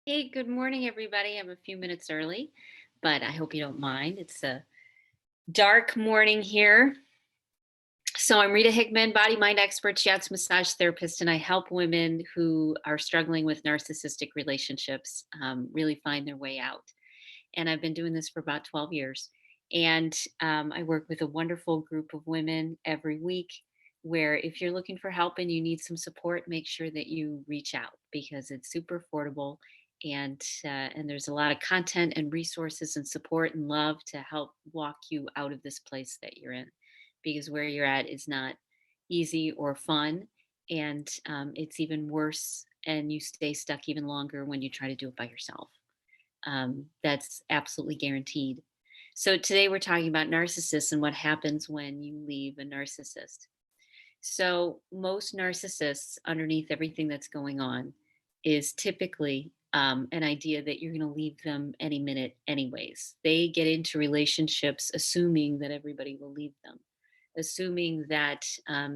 Hey, good morning, everybody. I'm a few minutes early, but I hope you don't mind. It's a dark morning here. So, I'm Rita Hickman, body mind expert, shiatsu massage therapist, and I help women who are struggling with narcissistic relationships really find their way out. And I've been doing this for about 12 years. And I work with a wonderful group of women every week. Where, if you're looking for help and you need some support, make sure that you reach out because it's super affordable, and there's a lot of content and resources and support and love to help walk you out of this place that you're in, because where you're at is not easy or fun, and it's even worse, and you stay stuck even longer when you try to do it by yourself. That's absolutely guaranteed. So today we're talking about narcissists and what happens when you leave a narcissist. So most narcissists, underneath everything that's going on, is typically an idea that you're going to leave them any minute, anyways. They get into relationships assuming that everybody will leave them, assuming that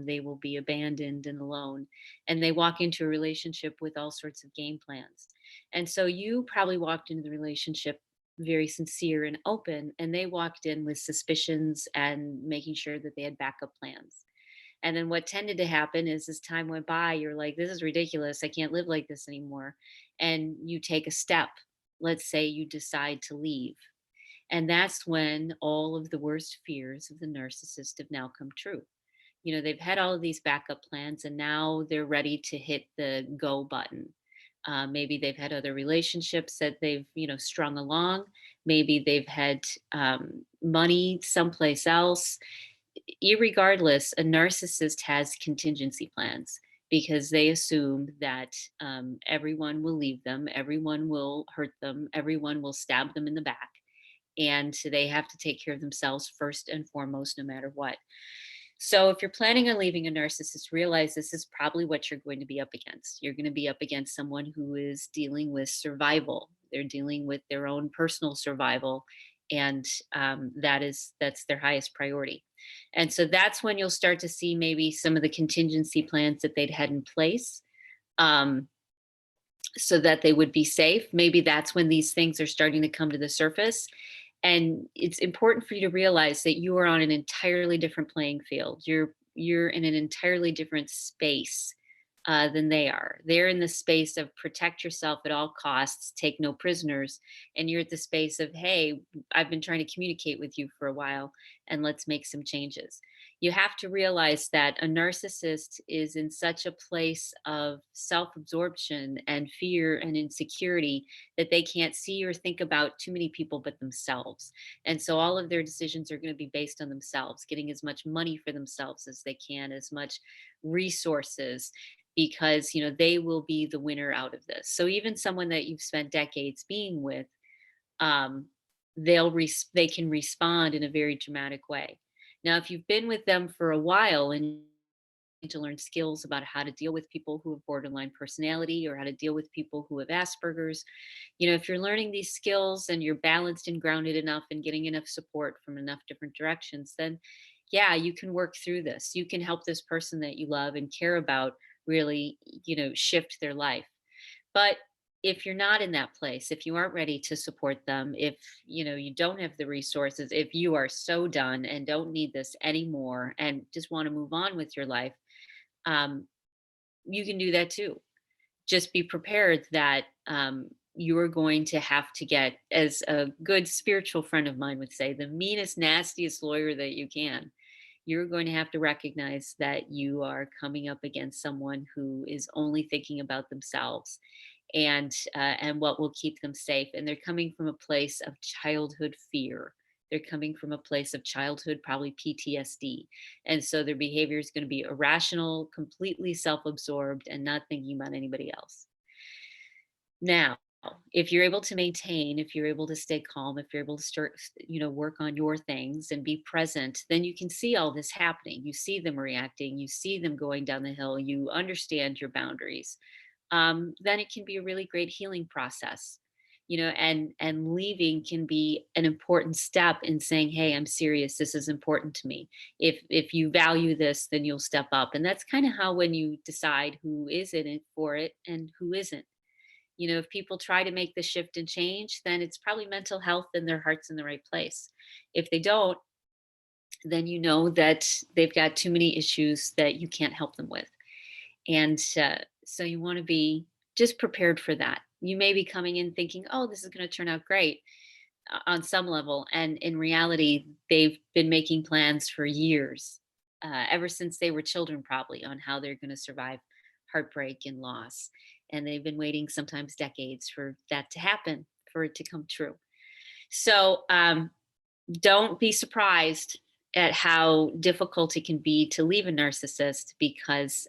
they will be abandoned and alone. And they walk into a relationship with all sorts of game plans. And so you probably walked into the relationship very sincere and open, and they walked in with suspicions and making sure that they had backup plans. And then what tended to happen is as time went by, you're like, this is ridiculous. I can't live like this anymore. And you take a step. Let's say you decide to leave. And that's when all of the worst fears of the narcissist have now come true. They've had all of these backup plans and now they're ready to hit the go button. Maybe they've had other relationships that they've, strung along. Maybe they've had money someplace else. Irregardless, a narcissist has contingency plans because they assume that everyone will leave them, everyone will hurt them, everyone will stab them in the back. And they have to take care of themselves first and foremost, no matter what. So, if you're planning on leaving a narcissist, realize this is probably what you're going to be up against. You're going to be up against someone who is dealing with survival. They're dealing with their own personal survival, and that's their highest priority. And so that's when you'll start to see maybe some of the contingency plans that they'd had in place. Um, so that they would be safe. Maybe that's when these things are starting to come to the surface. And it's important for you to realize that you are on an entirely different playing field. You're in an entirely different space than they are. They're in the space of protect yourself at all costs, take no prisoners, and you're at the space of, hey, I've been trying to communicate with you for a while, and let's make some changes. You have to realize that a narcissist is in such a place of self absorption and fear and insecurity that they can't see or think about too many people but themselves. And so all of their decisions are going to be based on themselves, getting as much money for themselves as they can, as much resources, because they will be the winner out of this. So even someone that you've spent decades being with, um, they can respond in a very dramatic way. Now, if you've been with them for a while and need to learn skills about how to deal with people who have borderline personality or how to deal with people who have Asperger's, if you're learning these skills and you're balanced and grounded enough and getting enough support from enough different directions, then yeah, you can work through this. You can help this person that you love and care about really, shift their life. But if you're not in that place, if you aren't ready to support them, if you don't have the resources, if you are so done and don't need this anymore and just want to move on with your life, um, you can do that too. Just be prepared that you're going to have to get, as a good spiritual friend of mine would say, the meanest, nastiest lawyer that you can. You're going to have to recognize that you are coming up against someone who is only thinking about themselves and what will keep them safe. And they're coming from a place of childhood fear. They're coming from a place of childhood, probably PTSD. And so their behavior is going to be irrational, completely self absorbed, and not thinking about anybody else. Now, if you're able to maintain, if you're able to stay calm, if you're able to start, work on your things and be present, then you can see all this happening. You see them reacting, you see them going down the hill, you understand your boundaries. Then it can be a really great healing process. And leaving can be an important step in saying, hey, I'm serious, this is important to me. If you value this, then you'll step up. And that's kind of how, when you decide who is in it for it and who isn't, If people try to make the shift and change, then it's probably mental health and their heart's in the right place. If they don't, then you know that they've got too many issues that you can't help them with. And so you want to be just prepared for that. You may be coming in thinking, oh, this is going to turn out great on some level. And in reality, they've been making plans for years, ever since they were children, probably, on how they're going to survive heartbreak and loss. And they've been waiting sometimes decades for that to happen, for it to come true. So don't be surprised at how difficult it can be to leave a narcissist, because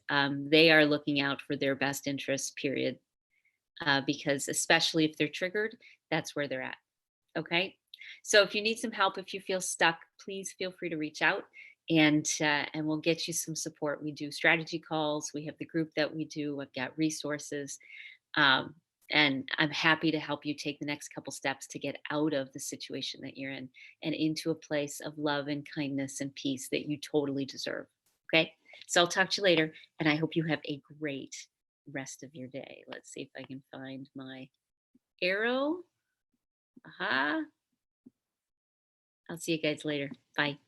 they are looking out for their best interest, period. Because especially if they're triggered, that's where they're at. Okay. So if you need some help, if you feel stuck, please feel free to reach out, and we'll get you some support. We do strategy calls. We have the group that we do. I've got resources. Um, and I'm happy to help you take the next couple steps to get out of the situation that you're in and into a place of love and kindness and peace that you totally deserve. Okay. So I'll talk to you later, and I hope you have a great rest of your day. Let's see if I can find my arrow. Aha. I'll see you guys later. Bye.